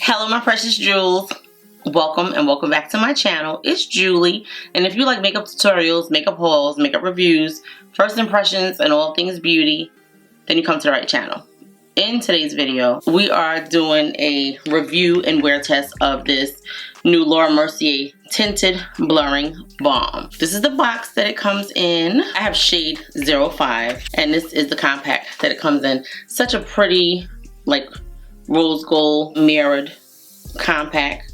Hello my precious jewels, welcome and welcome back to my channel. It's Julie, and if you like makeup tutorials, makeup hauls, makeup reviews, first impressions, and all things beauty, then you come to the right channel. In today's video, we are doing a review and wear test of this new Laura Mercier Tinted Blurring Balm. This is the box that it comes in. I have shade 05, and this is the compact that it comes in. Such a pretty, like, rose gold mirrored compact.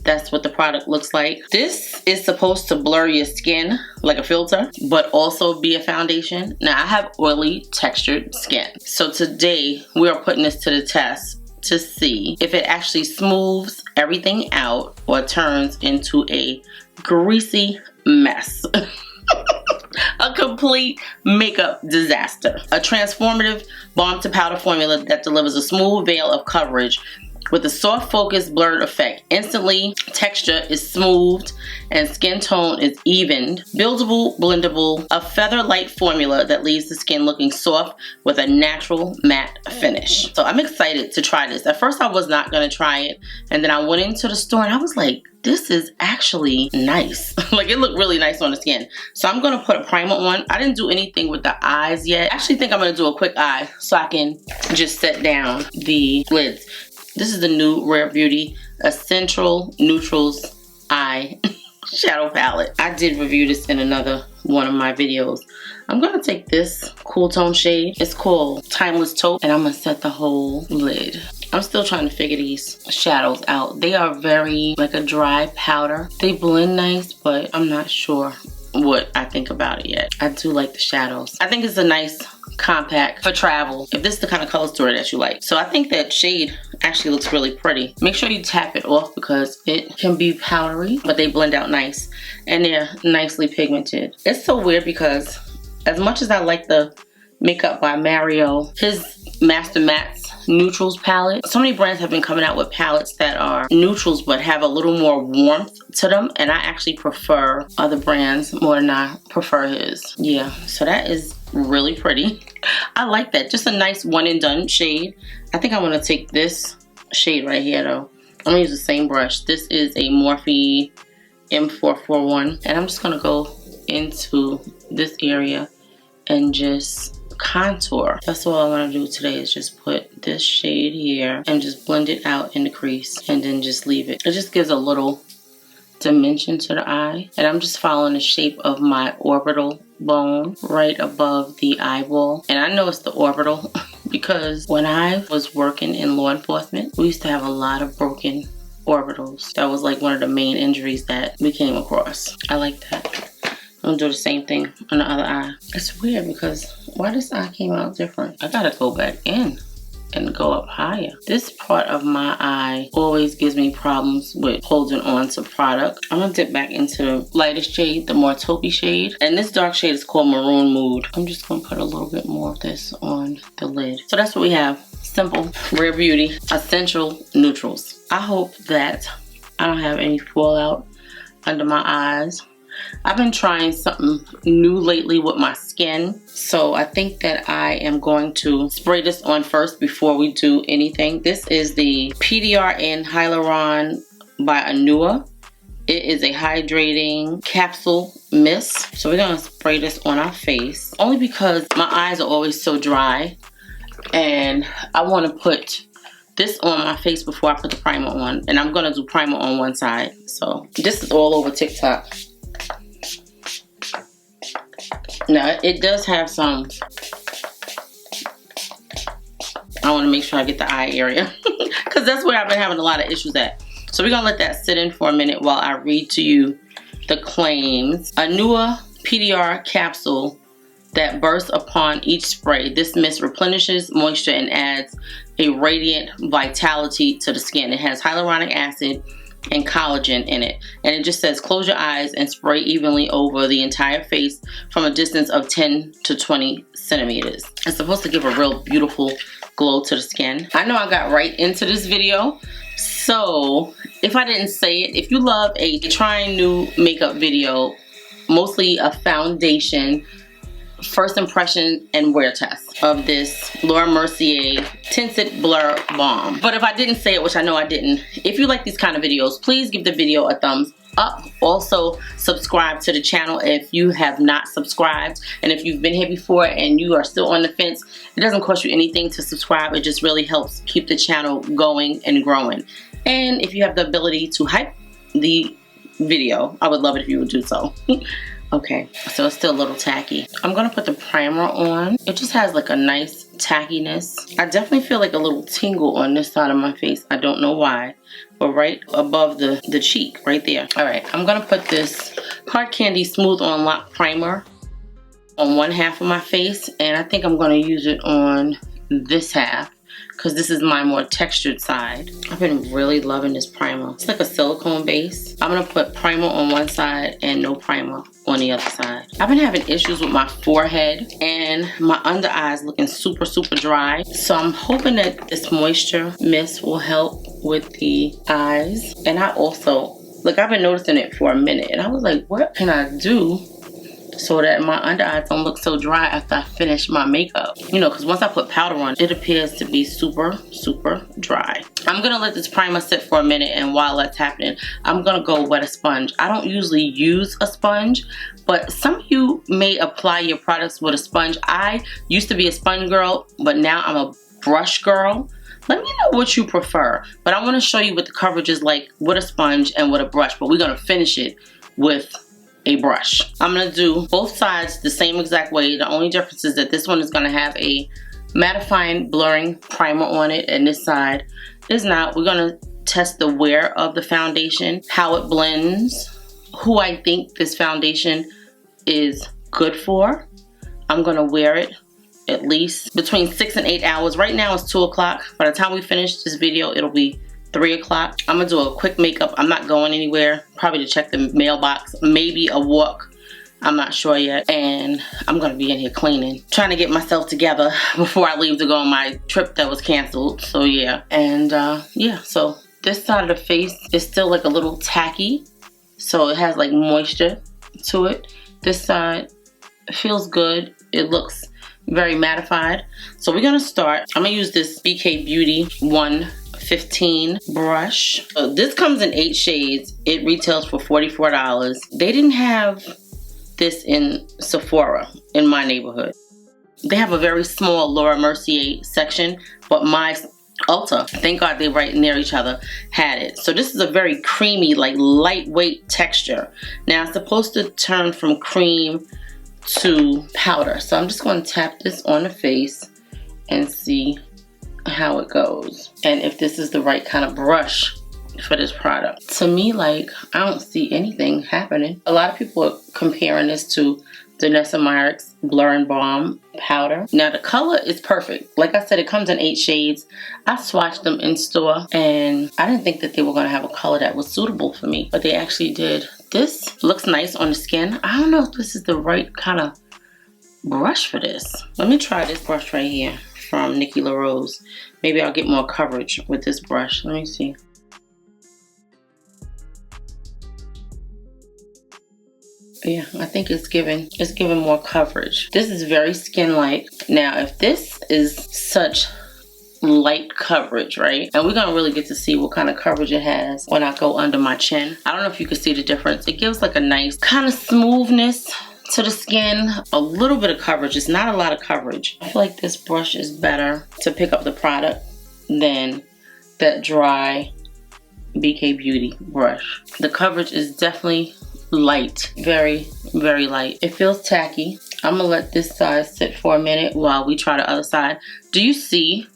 That's what the product looks like. This is supposed to blur your skin like a filter, but also be a foundation. Now I have oily textured skin, so today we are putting this to the test to see if it actually smooths everything out or turns into a greasy mess. A complete makeup disaster. A transformative balm-to-powder formula that delivers a smooth veil of coverage with a soft focus blurred effect. Instantly, texture is smoothed and skin tone is evened. Buildable, blendable, a feather light formula that leaves the skin looking soft with a natural matte finish. So I'm excited to try this. At first I was not gonna try it, and then I went into the store and I was like, this is actually nice. Like, it looked really nice on the skin. So I'm gonna put a primer on. I didn't do anything with the eyes yet. I actually think I'm gonna do a quick eye so I can just set down the lids. This is the new Rare Beauty Essential Neutrals Eye Shadow Palette. I did review this in another one of my videos. I'm gonna take this cool tone shade. It's called Timeless Taupe, and I'm gonna set the whole lid. I'm still trying to figure these shadows out. They are very like a dry powder. They blend nice, but I'm not sure what I think about it yet. I do like the shadows. I think it's a nice compact for travel, if this is the kind of color story that you like. So I think that shade actually looks really pretty. Make sure you tap it off because it can be powdery, but they blend out nice and they're nicely pigmented. It's so weird because as much as I like the Makeup by Mario, his Master Mattes Neutrals palette, so many brands have been coming out with palettes that are neutrals but have a little more warmth to them, and I actually prefer other brands more than I prefer his. Yeah, so that is really pretty. I like that. Just a nice one and done shade. I think I'm gonna take this shade right here though. I'm gonna use the same brush. This is a Morphe M441, and I'm just gonna go into this area and just contour. That's all I'm gonna do today, is just put this shade here and just blend it out in the crease and then just leave it. It just gives a little dimension to the eye, and I'm just following the shape of my orbital bone right above the eyeball. And I know it's the orbital because when I was working in law enforcement, we used to have a lot of broken orbitals. That was like one of the main injuries that we came across. I like that. I'm gonna do the same thing on the other eye. It's weird because why this eye came out different? I gotta go back in and go up higher. This part of my eye always gives me problems with holding on to product. I'm gonna dip back into the lightest shade, the more taupey shade. And this dark shade is called Maroon Mood. I'm just gonna put a little bit more of this on the lid. So that's what we have. Simple, Rare Beauty, Essential Neutrals. I hope that I don't have any fallout under my eyes. I've been trying something new lately with my skin, so I think that I am going to spray this on first before we do anything. This is the PDRN Hyaluron by Anua. It is a hydrating capsule mist. So we're gonna spray this on our face, only because my eyes are always so dry and I want to put this on my face before I put the primer on, and I'm gonna do primer on one side. So this is all over TikTok. Now, it does have some, I want to make sure I get the eye area because that's where I've been having a lot of issues at. So we're going to let that sit in for a minute while I read to you the claims. Anua PDR capsule that bursts upon each spray. This mist replenishes moisture and adds a radiant vitality to the skin. It has hyaluronic acid and collagen in it, and it just says close your eyes and spray evenly over the entire face from a distance of 10 to 20 centimeters. It's supposed to give a real beautiful glow to the skin. I know I got right into this video, so if I didn't say it, if you love a trying new makeup video, mostly a foundation first impression and wear test of this Laura Mercier Tinted Blur Balm. But if I didn't say it, which I know I didn't, if you like these kind of videos, please give the video a thumbs up. Also, subscribe to the channel if you have not subscribed. And if you've been here before and you are still on the fence, it doesn't cost you anything to subscribe. It just really helps keep the channel going and growing. And if you have the ability to hype the video, I would love it if you would do so. Okay, so it's still a little tacky. I'm gonna put the primer on. It just has like a nice tackiness. I definitely feel like a little tingle on this side of my face. I don't know why, but right above the cheek, right there. All right, I'm gonna put this Hard Candy Smooth On Lock Primer on one half of my face, and I think I'm gonna use it on this half, because this is my more textured side. I've been really loving this primer. It's like a silicone base. I'm gonna put primer on one side and no primer on the other side. I've been having issues with my forehead and my under eyes looking super dry. So I'm hoping that this moisture mist will help with the eyes. And I also, look, I've been noticing it for a minute and I was like, what can I do so that my under eyes don't look so dry after I finish my makeup? You know, because once I put powder on, it appears to be super dry. I'm gonna let this primer sit for a minute, and while that's happening, I'm gonna go wet a sponge. I don't usually use a sponge, but some of you may apply your products with a sponge. I used to be a sponge girl, but now I'm a brush girl. Let me know what you prefer, but I want to show you what the coverage is like with a sponge and with a brush, but we're gonna finish it with a brush. I'm gonna do both sides the same exact way. The only difference is that this one is gonna have a mattifying blurring primer on it, and this side is not. We're gonna test the wear of the foundation, how it blends, who I think this foundation is good for. I'm gonna wear it at least between 6 and 8 hours. Right now it's 2 o'clock. By the time we finish this video, it'll be 3 o'clock. I'm gonna do a quick makeup. I'm not going anywhere, probably to check the mailbox, maybe a walk, I'm not sure yet. And I'm gonna be in here cleaning, trying to get myself together before I leave to go on my trip that was canceled. So yeah, and yeah, so this side of the face is still like a little tacky, so it has like moisture to it. This side feels good. It looks very mattified. So we're gonna start. I'm gonna use this BK Beauty 115 brush. This comes in 8 shades. It retails for $44. They didn't have this in Sephora in my neighborhood. They have a very small Laura Mercier section, but my Ulta, thank God they're right near each other, had it. So this is a very creamy, like lightweight texture. Now it's supposed to turn from cream to powder. So I'm just going to tap this on the face and see how it goes, and if this is the right kind of brush for this product. To me, like, I don't see anything happening. A lot of people are comparing this to the Mercier Blurring Balm powder. Now the color is perfect. Like I said, it comes in 8 shades. I swatched them in store and I didn't think that they were going to have a color that was suitable for me, but they actually did. This looks nice on the skin. I don't know if this is the right kind of brush for this. Let me try this brush right here from Nikki LaRose. Maybe I'll get more coverage with this brush. Let me see. Yeah, I think it's giving more coverage. This is very skin-like. Now, if this is such light coverage, right? And we're gonna really get to see what kind of coverage it has when I go under my chin. I don't know if you can see the difference. It gives like a nice kind of smoothness to the skin, a little bit of coverage. It's not a lot of coverage. I feel like this brush is better to pick up the product than that dry BK Beauty brush. The coverage is definitely light, very light. It feels tacky. I'm gonna let this side sit for a minute while we try the other side. Do you see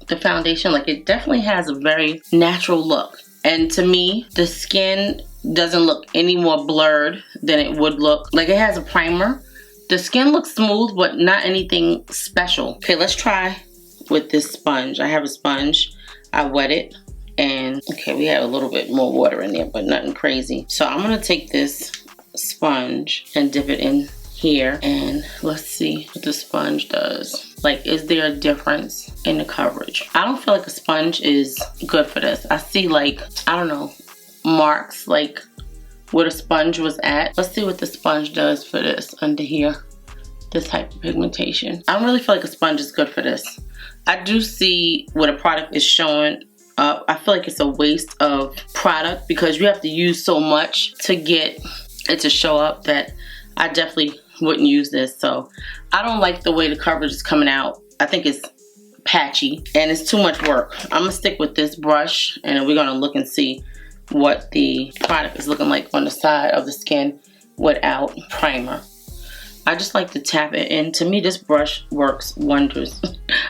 the foundation? Like, it definitely has a very natural look, and to me the skin doesn't look any more blurred than it would look. Like, it has a primer. The skin looks smooth, but not anything special. Okay, let's try with this sponge. I have a sponge. I wet it, and okay, we have a little bit more water in there, but nothing crazy. So I'm gonna take this sponge and dip it in here, and let's see what the sponge does. Like, is there a difference in the coverage? I don't feel like a sponge is good for this. I see, like, I don't know, marks like where the sponge was at. Let's see what the sponge does for this under here. this type of pigmentation. I don't really feel like a sponge is good for this. I do see what a product is showing up. I feel like it's a waste of product because you have to use so much to get it to show up that I definitely wouldn't use this. So I don't like the way the coverage is coming out. I think it's patchy and it's too much work. I'm gonna stick with this brush and we're gonna look and see what the product is looking like on the side of the skin without primer. I just like to tap it in. To me, this brush works wonders.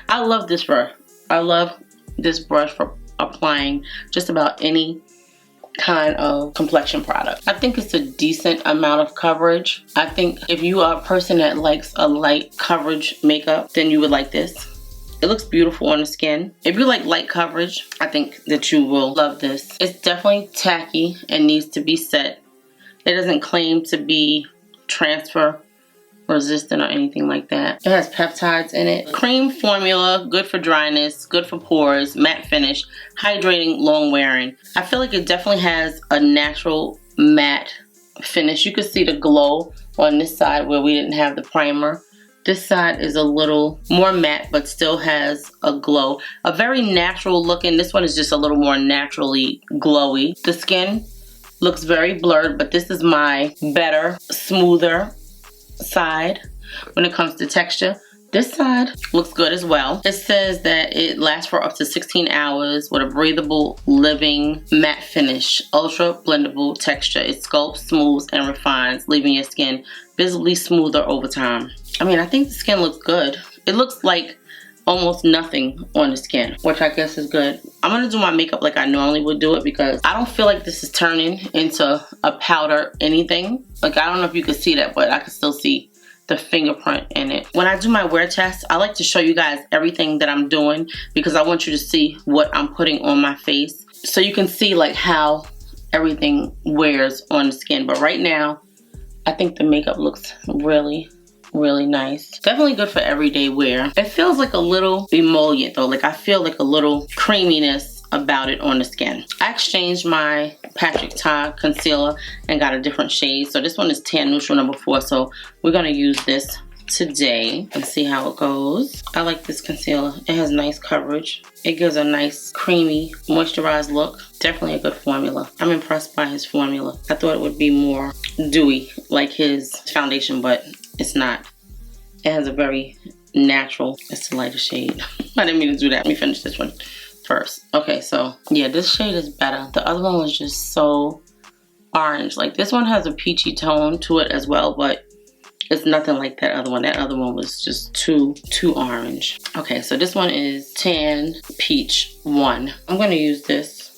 I love this brush. I love this brush for applying just about any kind of complexion product. I think it's a decent amount of coverage. I think if you are a person that likes a light coverage makeup, then you would like this. It looks beautiful on the skin. If you like light coverage, I think that you will love this. It's definitely tacky and needs to be set. It doesn't claim to be transfer resistant or anything like that. It has peptides in it. Cream formula, good for dryness, good for pores, matte finish, hydrating, long wearing. I feel like it definitely has a natural matte finish. You can see the glow on this side where we didn't have the primer. This side is a little more matte but still has a glow. A very natural looking. This one is just a little more naturally glowy. The skin looks very blurred, but this is my better, smoother side when it comes to texture. This side looks good as well. It says that it lasts for up to 16 hours with a breathable, living matte finish, ultra blendable texture. It sculpts, smooths, and refines, leaving your skin visibly smoother over time. I mean, I think the skin looks good. It looks like almost nothing on the skin, which I guess is good. I'm gonna do my makeup like I normally would do it because I don't feel like this is turning into a powder anything. Like, I don't know if you can see that, but I can still see the fingerprint in it. When I do my wear test, I like to show you guys everything that I'm doing because I want you to see what I'm putting on my face so you can see like how everything wears on the skin. But right now, I think the makeup looks really nice. Definitely good for everyday wear. It feels like a little emollient though. Like, I feel like a little creaminess about it on the skin. I exchanged my Patrick Ta concealer and got a different shade. So this one is Tan Neutral number 4. So we're gonna use this today and see how it goes. I like this concealer. It has nice coverage. It gives a nice creamy moisturized look. Definitely a good formula. I'm impressed by his formula. I thought it would be more dewy like his foundation, but it's not. It has a very natural, it's a lighter shade. I didn't mean to do that. Let me finish this one first. Okay, so yeah, this shade is better. The other one was just so orange. Like, this one has a peachy tone to it as well, but it's nothing like that other one. That other one was just too orange. Okay, so this one is Tan Peach 1. I'm gonna use this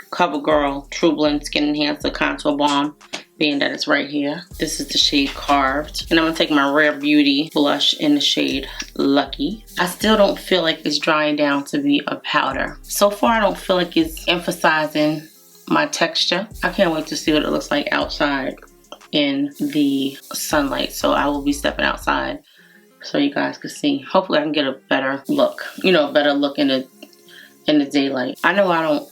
CoverGirl True Blend Skin Enhancer Contour Balm, being that it's right here. This is the shade Carved. And I'm gonna take my Rare Beauty blush in the shade Lucky. I still don't feel like it's drying down to be a powder. So far, I don't feel like it's emphasizing my texture. I can't wait to see what it looks like outside in the sunlight. So I will be stepping outside so you guys can see. Hopefully I can get a better look. You know, a better look in the daylight. I know I don't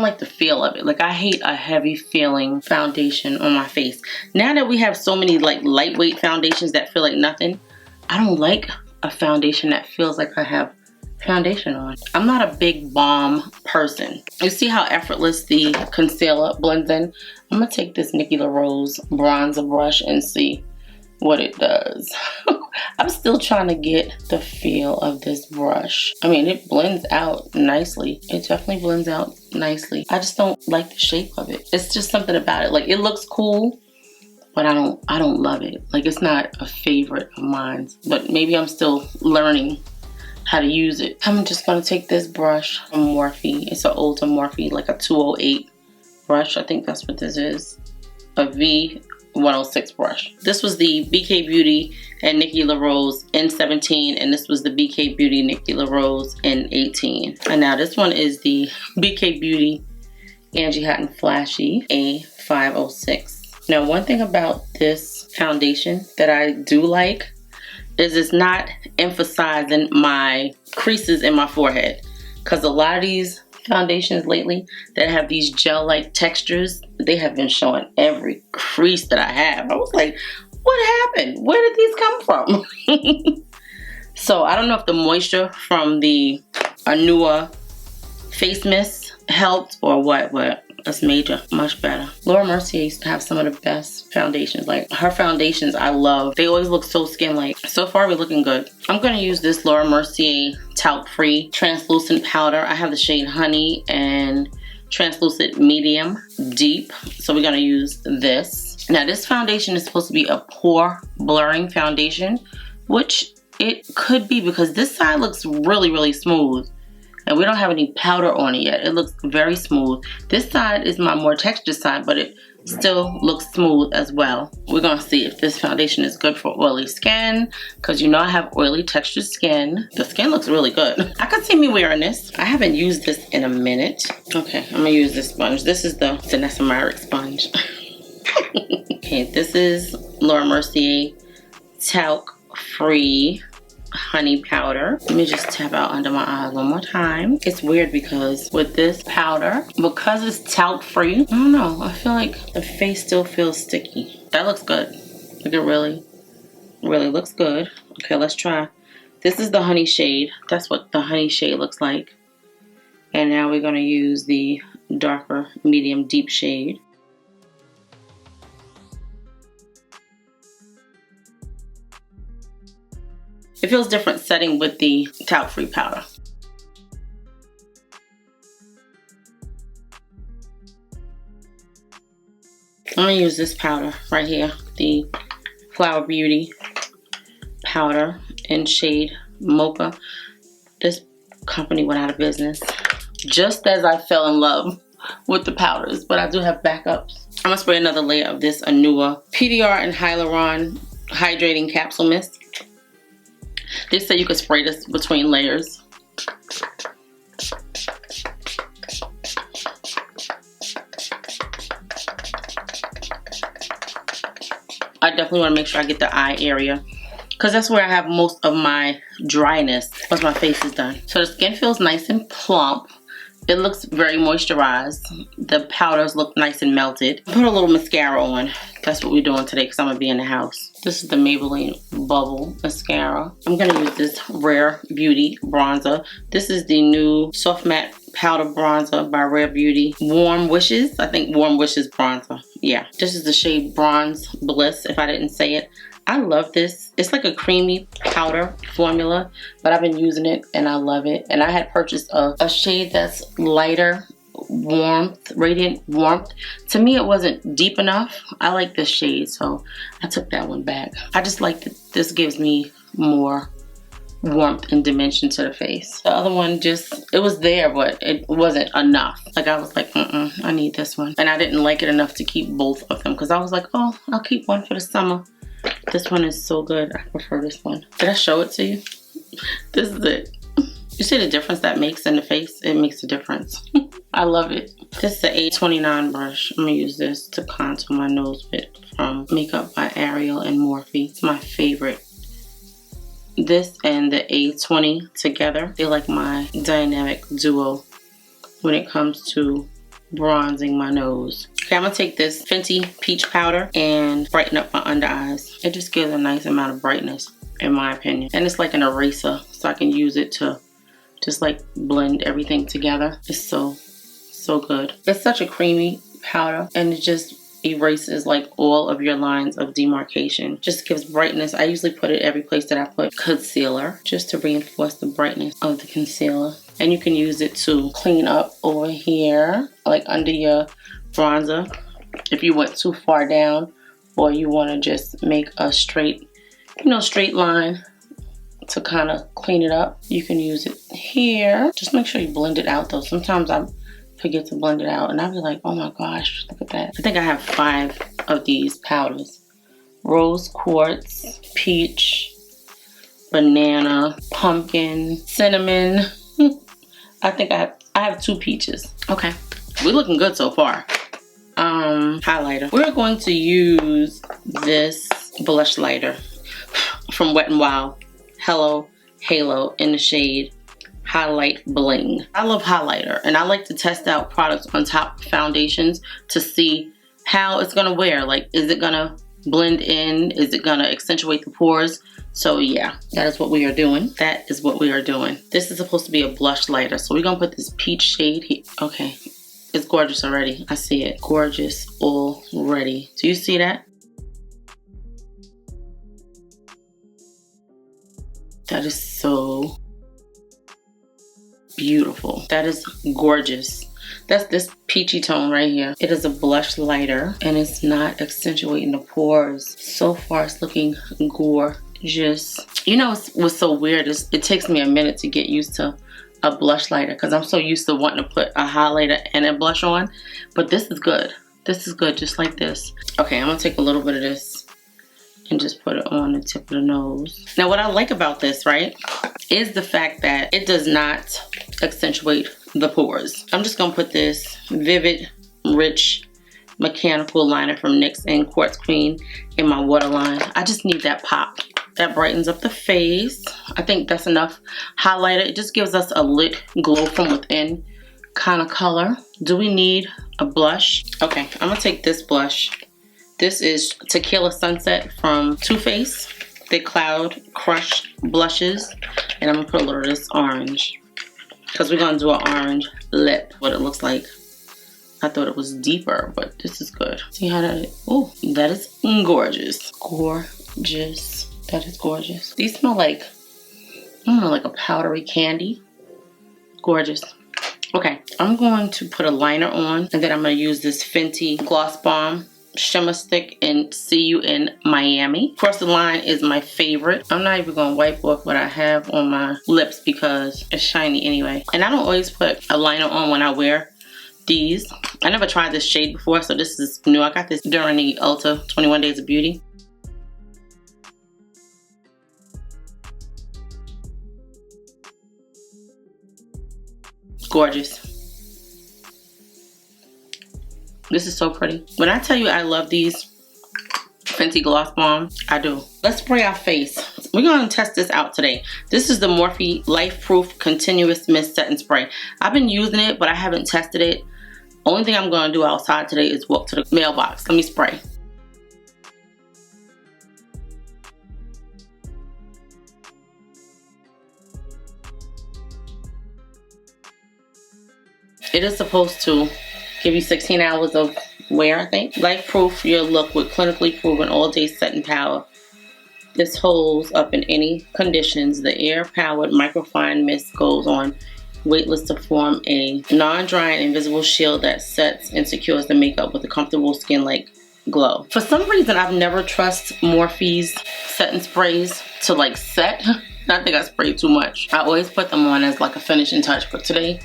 like the feel of it. Like, I hate a heavy feeling foundation on my face. Now that we have so many like lightweight foundations that feel like nothing, I don't like a foundation that feels like I have foundation on. I'm not a big balm person. You see how effortless the concealer blends in? I'm gonna take this Nikki LaRose bronzer brush and see what it does. I'm still trying to get the feel of this brush. I mean, it blends out nicely. It definitely blends out nicely. I just don't like the shape of it. It's just something about it. Like, it looks cool, but I don't love it. Like, it's not a favorite of mine. But maybe I'm still learning how to use it. I'm just gonna take this brush from Morphe. It's an Ulta Morphe, like a 208 brush. I think that's what this is. A V106 brush. This was the BK Beauty and Nikki LaRose in 17, and this was the BK Beauty Nikki LaRose in 18. And now this one is the BK Beauty Angie Hot and Flashy A506. Now, one thing about this foundation that I do like is it's not emphasizing my creases in my forehead. Because a lot of these foundations lately that have these gel-like textures, they have been showing every crease that I have. I was like, What happened? Where did these come from? So I don't know if the moisture from the Anua face mist helped or what, but it's major, much better. Laura Mercier used to have some of the best foundations. Like, her foundations I love. They always look so skin-like. So far we're looking good. I'm gonna use this Laura Mercier talc-free translucent powder. I have the shade Honey and translucent medium deep. So we're gonna use this. Now this foundation is supposed to be a pore blurring foundation, which it could be because this side looks really, really smooth. And we don't have any powder on it yet. It looks very smooth. This side is my more textured side, but it still looks smooth as well. We're gonna see if this foundation is good for oily skin, because you know I have oily textured skin. The skin looks really good. I could see me wearing this. I haven't used this in a minute. Okay, I'm gonna use this sponge. This is the Vanessa Myrick sponge. Okay, this is Laura Mercier talc free honey powder. Let me just tap out under my eyes one more time. It's weird because with this powder, because it's talc free, I don't know, I feel like the face still feels sticky. That looks good. Like, it really, really looks good. Okay, let's try. This is the honey shade. That's what the honey shade looks like. And now we're gonna use the darker medium deep shade. It feels different setting with the talc-free powder. I'm gonna use this powder right here, the Flower Beauty powder in shade Mocha. This company went out of business just as I fell in love with the powders, but I do have backups. I'm gonna spray another layer of this Anua PDR and Hyaluron Hydrating Capsule Mist. They say you could spray this between layers. I definitely want to make sure I get the eye area, because that's where I have most of my dryness once my face is done. So the skin feels nice and plump. It looks very moisturized. The powders look nice and melted. Put a little mascara on. That's what we're doing today because I'm going to be in the house. This is the Maybelline Bubble Mascara. I'm going to use this Rare Beauty bronzer. This is the new Soft Matte Powder Bronzer by Rare Beauty. Warm Wishes. I think Warm Wishes bronzer. Yeah. This is the shade Bronze Bliss, if I didn't say it. I love this. It's like a creamy powder formula, but I've been using it and I love it. And I had purchased a shade that's lighter warmth, radiant warmth. To me, it wasn't deep enough. I like this shade, so I took that one back. I just like that this gives me more warmth and dimension to the face. The other one just, it was there, but it wasn't enough. Like, I was like, I need this one. And I didn't like it enough to keep both of them because I was like, oh, I'll keep one for the summer. This one is so good. I prefer this one. Did I show it to you? This is it. You see the difference that makes in the face? It makes a difference. I love it. This is the A29 brush. I'm gonna use this to contour my nose with from Makeup by Ariel and Morphe. It's my favorite. This and the A20 together, they're like my dynamic duo when it comes to bronzing my nose. Okay, I'm gonna take this Fenty Peach Powder and brighten up my under eyes. It just gives a nice amount of brightness, in my opinion. And it's like an eraser, so I can use it to just like blend everything together. It's so good. It's such a creamy powder and it just erases like all of your lines of demarcation. Just gives brightness. I usually put it every place that I put concealer, just to reinforce the brightness of the concealer. And you can use it to clean up over here, like under your bronzer, if you went too far down, or you want to just make a straight, straight line to kind of clean it up. You can use it here. Just make sure you blend it out though. Sometimes I forget to blend it out and I'll be like, oh my gosh, look at that. I think I have 5 of these powders. Rose Quartz, Peach, Banana, Pumpkin, Cinnamon. I think I have 2 peaches. Okay, we're looking good so far. Highlighter. We're going to use this blush lighter from Wet n Wild, Hello Halo, in the shade Highlight Bling. I love highlighter and I like to test out products on top foundations to see how it's gonna wear. Like, is it gonna blend in? Is it gonna accentuate the pores? So yeah, that is what we are doing. That is what we are doing. This is supposed to be a blush lighter. So we're gonna put this peach shade here. Okay, it's gorgeous already. I see it. Gorgeous already. Do you see that? That is so beautiful. That is gorgeous. That's this peachy tone right here. It is a blush lighter and it's not accentuating the pores. So far it's looking gorgeous. You know what's so weird is it takes me a minute to get used to a blush lighter because I'm so used to wanting to put a highlighter and a blush on. But this is good. This is good, just like this. Okay, I'm gonna take a little bit of this and just put it on the tip of the nose. Now what I like about this, right, is the fact that it does not accentuate the pores. I'm just gonna put this Vivid Rich Mechanical Liner from NYX and Quartz Queen in my waterline. I just need that pop. That brightens up the face. I think that's enough highlighter. It just gives us a lit glow from within kind of color. Do we need a blush? Okay, I'm gonna take this blush. This is Tequila Sunset from Too Faced. Thick Cloud Crush Blushes. And I'm gonna put a little of this orange, because we're gonna do an orange lip, what it looks like. I thought it was deeper, but this is good. See how that is? Oh, that is gorgeous. Gorgeous. That is gorgeous. These smell like, I don't know, like a powdery candy. Gorgeous. Okay, I'm going to put a liner on, and then I'm gonna use this Fenty Gloss Bomb Shimmer Stick and See You in Miami. Porcelain is my favorite. I'm not even gonna wipe off what I have on my lips because it's shiny anyway. And I don't always put a liner on when I wear these. I never tried this shade before, so this is new. I got this during the Ulta 21 Days of Beauty. Gorgeous. This is so pretty. When I tell you I love these Fenty Gloss Bomb, I do. Let's spray our face. We're gonna test this out today. This is the Morphe Life Proof Continuous Mist Setting Spray. I've been using it, but I haven't tested it. Only thing I'm gonna do outside today is walk to the mailbox. Let me spray. It is supposed to give you 16 hours of wear, I think. Life proof your look with clinically proven all-day setting power. This holds up in any conditions. The air-powered microfine mist goes on weightless to form a non-drying invisible shield that sets and secures the makeup with a comfortable skin-like glow. For some reason, I've never trusted Morphe's setting sprays to like set. I think I sprayed too much. I always put them on as like a finishing touch, but today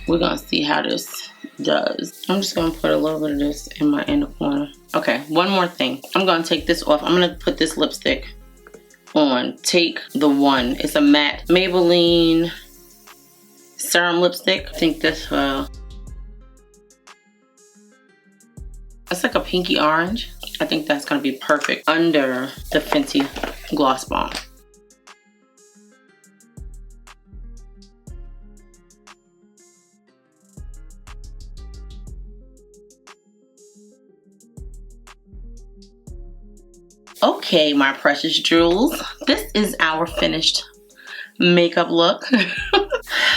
we're gonna see how this does. I'm just gonna put a little bit of this in my inner corner. Okay, one more thing. I'm gonna take this off. I'm gonna put this lipstick on. Take the One. It's a matte Maybelline serum lipstick. I think this, it's like a pinky orange. I think that's gonna be perfect under the Fenty Gloss Bomb. Okay, my precious jewels, this is our finished makeup look.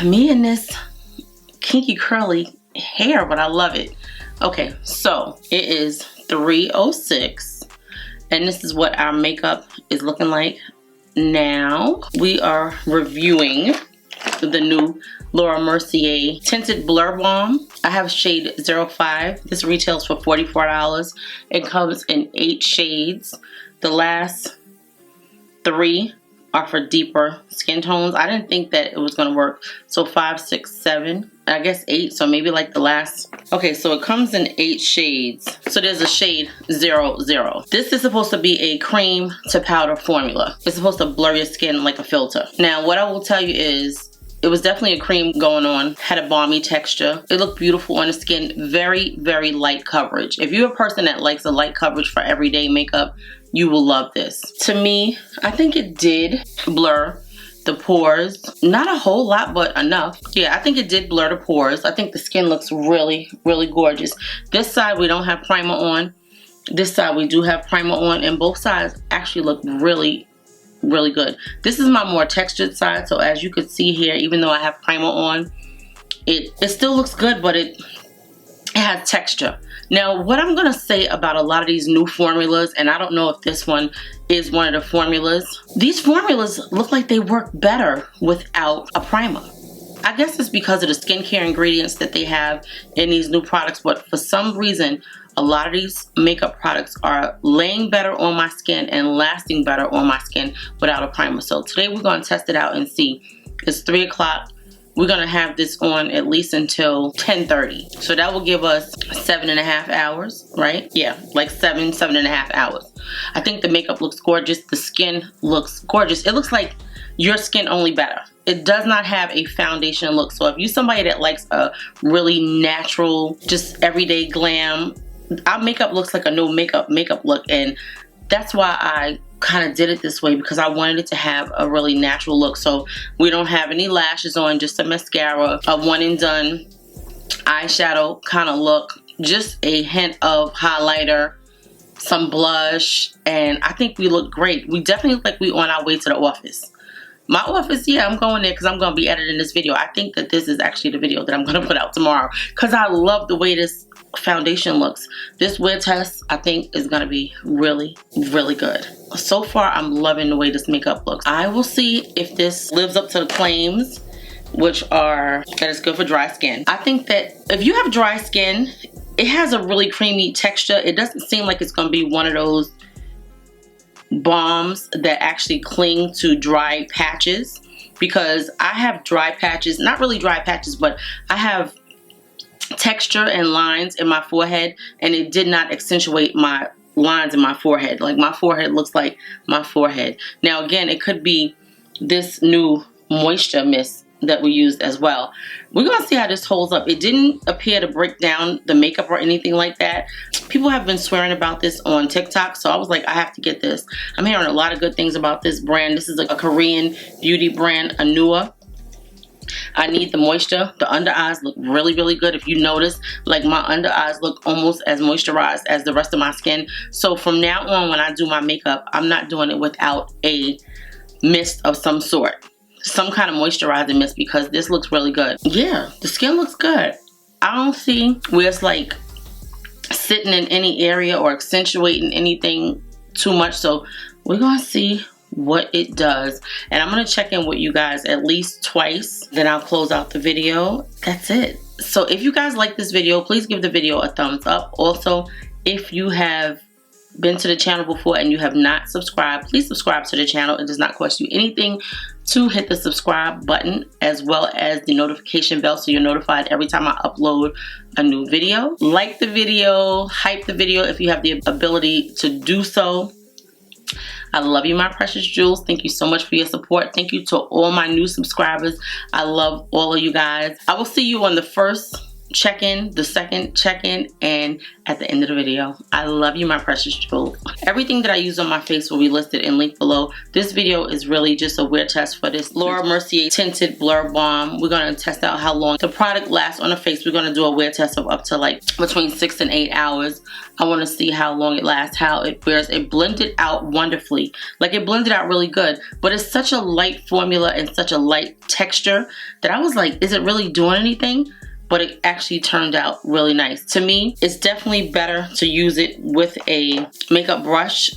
Me and this kinky curly hair, but I love it. Okay, so it is 3:06 and this is what our makeup is looking like now. We are reviewing the new Laura Mercier Tinted Blur Balm. I have shade 05. This retails for $44. It comes in 8 shades. The last 3 are for deeper skin tones. I didn't think that it was gonna work. So 5, 6, 7, I guess 8, so maybe like the last. Okay, so it comes in 8 shades. So there's a shade 00. This is supposed to be a cream to powder formula. It's supposed to blur your skin like a filter. Now, what I will tell you is, it was definitely a cream going on, had a balmy texture. It looked beautiful on the skin, very, very light coverage. If you're a person that likes a light coverage for everyday makeup, you will love this. To me, I think it did blur the pores. Not a whole lot, but enough. Yeah, I think it did blur the pores. I think the skin looks really, really gorgeous. This side, we don't have primer on. This side we do have primer on, and both sides actually look really good. This is my more textured side, so as you could see here, even though I have primer on, it still looks good, but it has texture. Now, what I'm gonna say about a lot of these new formulas, and I don't know if this one is one of the formulas, these formulas look like they work better without a primer. I guess it's because of the skincare ingredients that they have in these new products, but for some reason, a lot of these makeup products are laying better on my skin and lasting better on my skin without a primer. So today we're gonna test it out and see. It's 3 o'clock. We're gonna have this on at least until 10:30. So that will give us 7.5 hours, right? Yeah, like 7.5 hours. I think the makeup looks gorgeous. The skin looks gorgeous. It looks like your skin, only better. It does not have a foundation look. So if you're somebody that likes a really natural, just everyday glam, our makeup looks like a no makeup look, and that's why I kind of did it this way, because I wanted it to have a really natural look. So we don't have any lashes on, just a mascara, a one and done eyeshadow kind of look, just a hint of highlighter, some blush, and I think we look great. We definitely look like we on our way to the office. My office, yeah, I'm going there because I'm going to be editing this video. I think that this is actually the video that I'm going to put out tomorrow, because I love the way this foundation looks. This wear test, I think, is going to be really good. So far, I'm loving the way this makeup looks. I will see if this lives up to the claims, which are that it's good for dry skin. I think that if you have dry skin, it has a really creamy texture. It doesn't seem like it's going to be one of those balms that actually cling to dry patches, because I have dry patches, not really dry patches, but I have texture and lines in my forehead, and it did not accentuate my lines in my forehead. Like, my forehead looks like my forehead. Now again, it could be this new moisture mist that we used as well. We're gonna see how this holds up. It didn't appear to break down the makeup or anything like that. People have been swearing about this on TikTok, so I was like, I have to get this. I'm hearing a lot of good things about this brand. This is a Korean beauty brand, Anua. I need the moisture. The under eyes look really good. If you notice, like, my under eyes look almost as moisturized as the rest of my skin. So from now on, when I do my makeup, I'm not doing it without a mist of some sort. Some kind of moisturizing mist, because this looks really good. Yeah, the skin looks good. I don't see where it's like sitting in any area or accentuating anything too much. So we're gonna see what it does, and I'm gonna check in with you guys at least twice, then I'll close out the video. That's it. So if you guys like this video, please give the video a thumbs up. Also, if you have been to the channel before and you have not subscribed, please subscribe to the channel. It does not cost you anything to hit the subscribe button, as well as the notification bell, so you're notified every time I upload a new video. Like the video, hype the video if you have the ability to do so. I love you, my precious jewels. Thank you so much for your support. Thank you to all my new subscribers. I love all of you guys. I will see you on the first check-in, the second check-in, and at the end of the video. I love you, my precious jewels. Everything that I use on my face will be listed and linked below. This video is really just a wear test for this Laura Mercier Tinted Blur Balm. We're going to test out how long the product lasts on the face. We're going to do a wear test of up to like between 6 and 8 hours. I want to see how long it lasts, how it wears. It blended out wonderfully. Like, it blended out really good, but it's such a light formula and such a light texture that I was like, is it really doing anything? But it actually turned out really nice. To me, it's definitely better to use it with a makeup brush.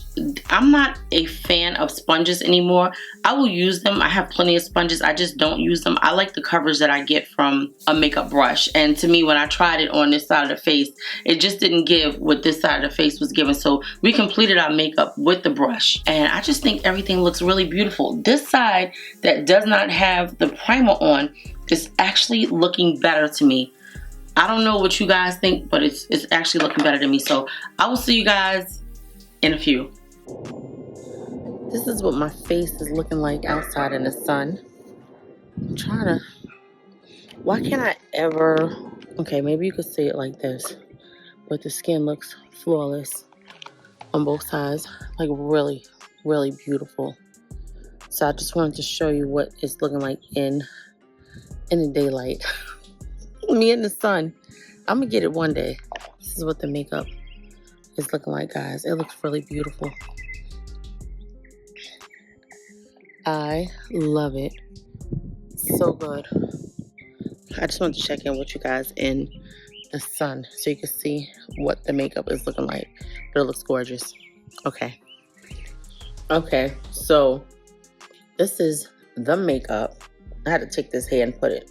I'm not a fan of sponges anymore. I will use them. I have plenty of sponges. I just don't use them. I like the coverage that I get from a makeup brush. And to me, when I tried it on this side of the face, it just didn't give what this side of the face was giving. So we completed our makeup with the brush. And I just think everything looks really beautiful. This side that does not have the primer on is actually looking better to me. I don't know what you guys think, but it's actually looking better to me. So I will see you guys in a few. This is what my face is looking like outside in the sun. I'm trying to, why can't I ever, okay, maybe you could see it like this, but the skin looks flawless on both sides, like really beautiful. So I just wanted to show you what it's looking like in the daylight. Me in the sun. I'm gonna get it one day. This is what the makeup is looking like, guys. It looks really beautiful. I love it. So good. I just wanted to check in with you guys in the sun so you can see what the makeup is looking like. But it looks gorgeous. Okay. Okay, so this is the makeup. I had to take this hair and put it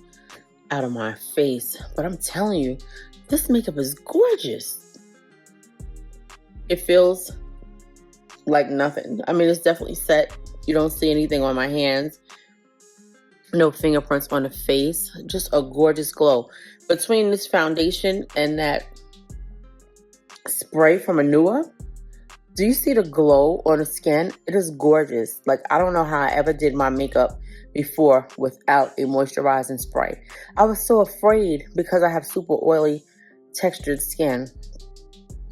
out of my face. But I'm telling you, this makeup is gorgeous. It feels like nothing. I mean, it's definitely set. You don't see anything on my hands. No fingerprints on the face. Just a gorgeous glow. Between this foundation and that spray from Anua, do you see the glow on the skin? It is gorgeous. Like, I don't know how I ever did my makeup before without a moisturizing spray. I was so afraid because I have super oily textured skin.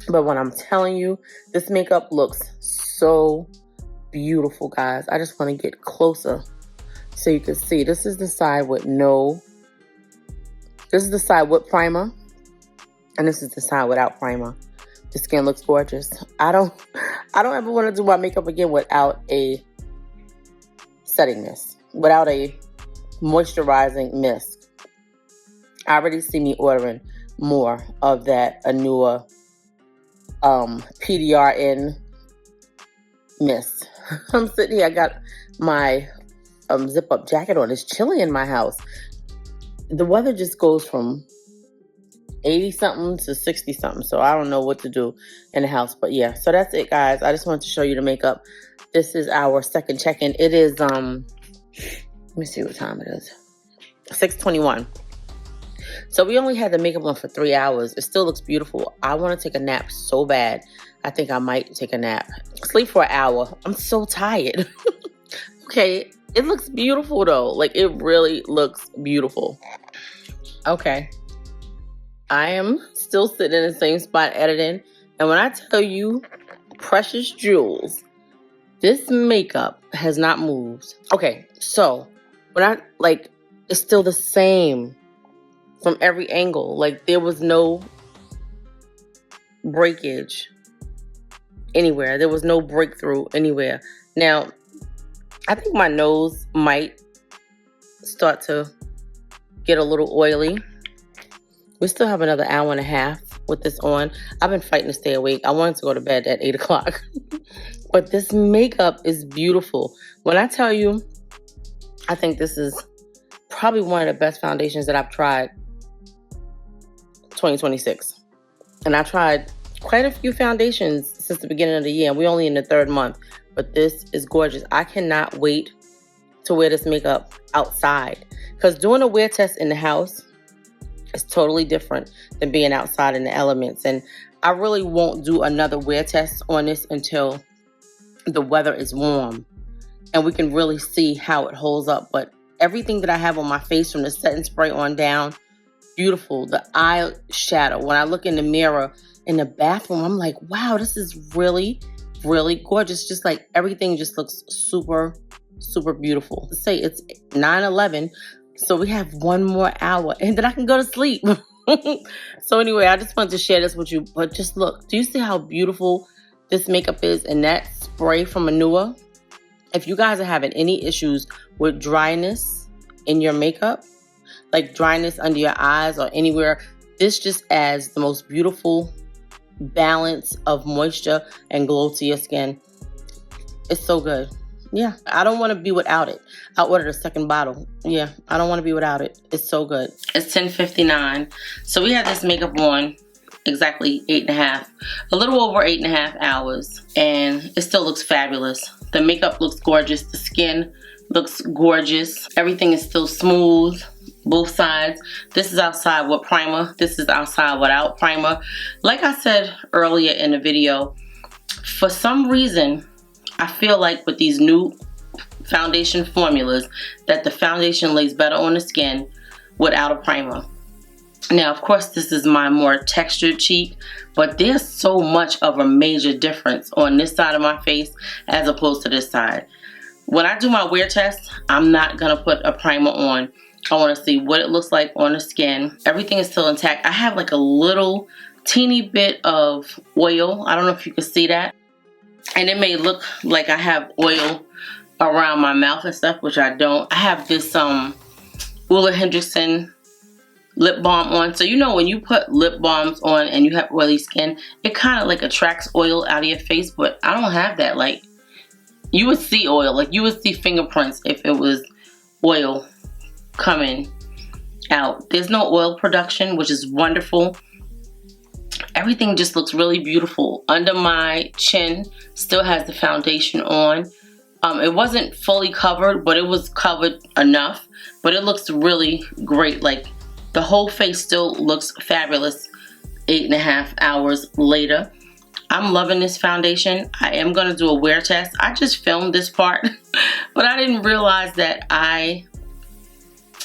But when I'm telling you, this makeup looks so beautiful, guys. I just want to get closer so you can see. This is the side with this is the side with primer, and this is the side without primer. The skin looks gorgeous. I don't ever want to do my makeup again without a setting mist, without a moisturizing mist. I already see me ordering more of that Anua PDRN mist. I'm sitting here, I got my zip up jacket on. It's chilly in my house. The weather just goes from 80 something to 60 something, so I don't know what to do in the house. But yeah, so that's it, guys. I just wanted to show you the makeup. This is our second check-in. It is let me see what time it is. 6:21. So we only had the makeup on for 3 hours. It still looks beautiful. I want to take a nap so bad. I think I might take a nap. Sleep for an hour. I'm so tired. Okay, it looks beautiful though. Like, it really looks beautiful. Okay. I am still sitting in the same spot editing. And when I tell you, precious jewels, this makeup has not moved. Okay, so when it's still the same from every angle. Like, there was no breakage anywhere. There was no breakthrough anywhere. Now, I think my nose might start to get a little oily. We still have another hour and a half with this on. I've been fighting to stay awake. I wanted to go to bed at 8 o'clock. But this makeup is beautiful. When I tell you, I think this is probably one of the best foundations that I've tried 2026. And I tried quite a few foundations since the beginning of the year. We're only in the 3rd month. But this is gorgeous. I cannot wait to wear this makeup outside. Because doing a wear test in the house is totally different than being outside in the elements. And I really won't do another wear test on this until the weather is warm and we can really see how it holds up. But everything that I have on my face, from the setting spray on down, beautiful. The eyeshadow, when I look in the mirror in the bathroom, I'm like, wow, this is really, really gorgeous. Just like everything just looks super, super beautiful. Let's say it's 9:11. So we have one more hour and then I can go to sleep. So anyway, I just wanted to share this with you. But just look, do you see how beautiful this makeup is? And that spray from Anua. If you guys are having any issues with dryness in your makeup, like dryness under your eyes or anywhere, this just adds the most beautiful balance of moisture and glow to your skin. It's so good. Yeah, I don't want to be without it. I ordered a second bottle. Yeah, I don't want to be without it. It's so good. It's 10:59. So we had this makeup on exactly 8.5, a little over 8.5 hours. And it still looks fabulous. The makeup looks gorgeous. The skin looks gorgeous. Everything is still smooth. Both sides. This is outside with primer. This is outside without primer. Like I said earlier in the video, for some reason, I feel like with these new foundation formulas that the foundation lays better on the skin without a primer. Now, of course, this is my more textured cheek, but there's so much of a major difference on this side of my face as opposed to this side. When I do my wear test, I'm not going to put a primer on. I want to see what it looks like on the skin. Everything is still intact. I have like a little teeny bit of oil. I don't know if you can see that. And it may look like I have oil around my mouth and stuff, which I don't. I have this Ulla Hendrickson lip balm on. So you know when you put lip balms on and you have oily skin, it kind of like attracts oil out of your face, but I don't have that. Like, you would see oil, like you would see fingerprints if it was oil coming out. There's no oil production, which is wonderful. Everything just looks really beautiful. Under my chin still has the foundation on. It wasn't fully covered, but it was covered enough. But it looks really great. Like, the whole face still looks fabulous 8.5 hours later. I'm loving this foundation. I am going to do a wear test. I just filmed this part, but I didn't realize that I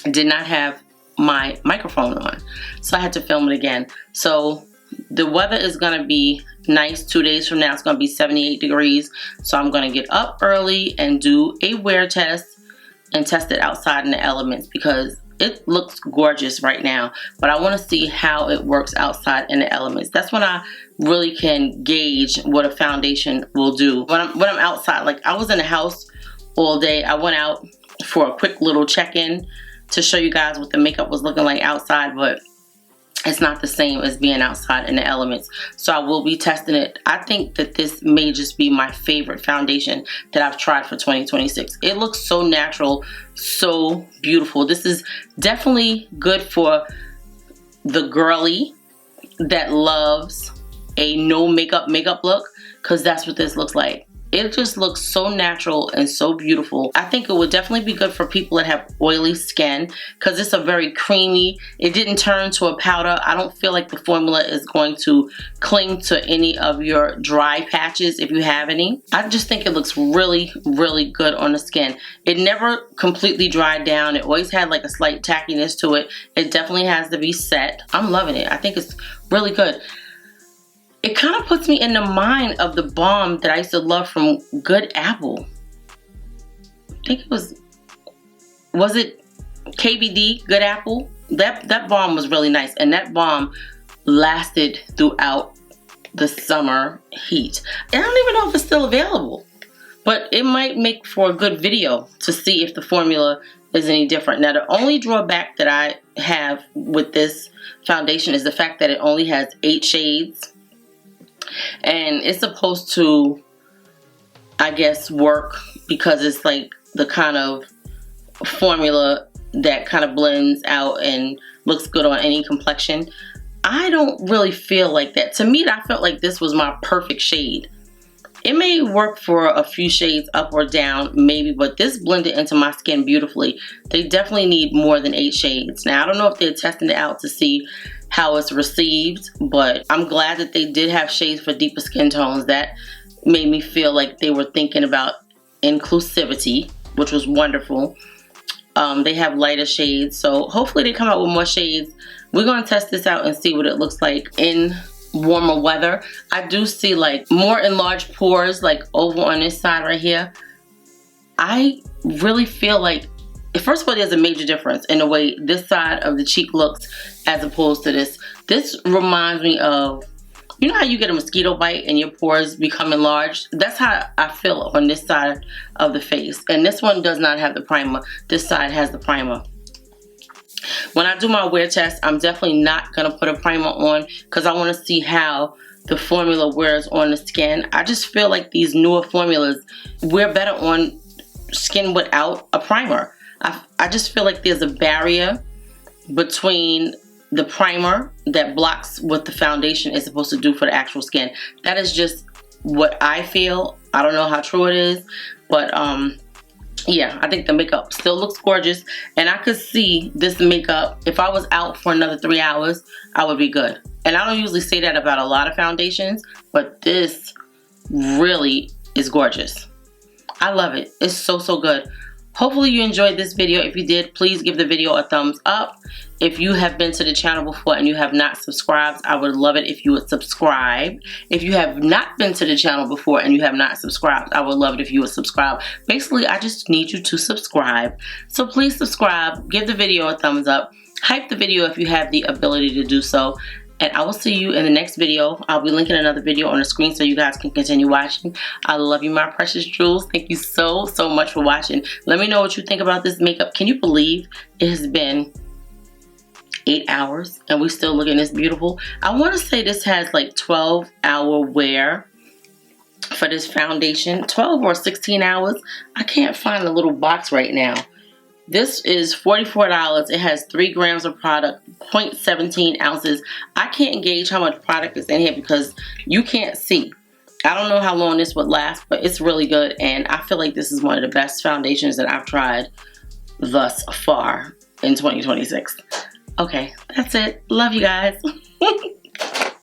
did not have my microphone on. So I had to film it again. So the weather is going to be nice. 2 days from now, it's going to be 78 degrees. So I'm going to get up early and do a wear test and test it outside in the elements, because it looks gorgeous right now, but I want to see how it works outside in the elements. That's when I really can gauge what a foundation will do. When I'm outside, like I was in the house all day. I went out for a quick little check-in to show you guys what the makeup was looking like outside, but it's not the same as being outside in the elements. So I will be testing it. I think that this may just be my favorite foundation that I've tried for 2026. It looks so natural, so beautiful. This is definitely good for the girly that loves a no makeup look, because that's what this looks like. It just looks so natural and so beautiful. I think it would definitely be good for people that have oily skin, because it's a very creamy, it didn't turn to a powder. I don't feel like the formula is going to cling to any of your dry patches if you have any. I just think it looks really, really good on the skin. It never completely dried down. It always had like a slight tackiness to it. It definitely has to be set. I'm loving it. I think it's really good. It kind of puts me in the mind of the balm that I used to love from Good Apple. I think it was it KBD, Good Apple? That balm was really nice, and that balm lasted throughout the summer heat. And I don't even know if it's still available, but it might make for a good video to see if the formula is any different. Now, the only drawback that I have with this foundation is the fact that it only has 8 shades. And it's supposed to, I guess, work because it's like the kind of formula that kind of blends out and looks good on any complexion. I don't really feel like that. To me, I felt like this was my perfect shade. It may work for a few shades up or down, maybe, but this blended into my skin beautifully. They definitely need more than 8 shades. Now, I don't know if they're testing it out to see how it's received, but I'm glad that they did have shades for deeper skin tones. That made me feel like they were thinking about inclusivity, which was wonderful. They have lighter shades, so hopefully they come out with more shades. We're going to test this out and see what it looks like in warmer weather. I do see like more enlarged pores, like over on this side right here. I really feel like, first of all, there's a major difference in the way this side of the cheek looks as opposed to this. This reminds me of, you know how you get a mosquito bite and your pores become enlarged? That's how I feel on this side of the face. And this one does not have the primer. This side has the primer. When I do my wear test, I'm definitely not going to put a primer on because I want to see how the formula wears on the skin. I just feel like these newer formulas wear better on skin without a primer. I just feel like there's a barrier between the primer that blocks what the foundation is supposed to do for the actual skin. That is just what I feel. I don't know how true it is, but yeah, I think the makeup still looks gorgeous, and I could see this makeup, if I was out for another 3 hours, I would be good. And I don't usually say that about a lot of foundations, but this really is gorgeous. I love it. It's so, so good. Hopefully you enjoyed this video. If you did, please give the video a thumbs up. If you have been to the channel before and you have not subscribed, I would love it if you would subscribe. If you have not been to the channel before and you have not subscribed, I would love it if you would subscribe. Basically, I just need you to subscribe. So please subscribe, give the video a thumbs up, hype the video if you have the ability to do so. And I will see you in the next video. I'll be linking another video on the screen so you guys can continue watching. I love you, my precious jewels. Thank you so much for watching. Let me know what you think about this makeup. Can you believe it has been 8 hours and we still looking this beautiful? I want to say this has like 12-hour wear for this foundation. 12 or 16 hours. I can't find the little box right now. This is $44. It has 3 grams of product, 0.17 ounces. I can't gauge how much product is in here because you can't see. I don't know how long this would last, but it's really good. And I feel like this is one of the best foundations that I've tried thus far in 2026. Okay, that's it. Love you guys.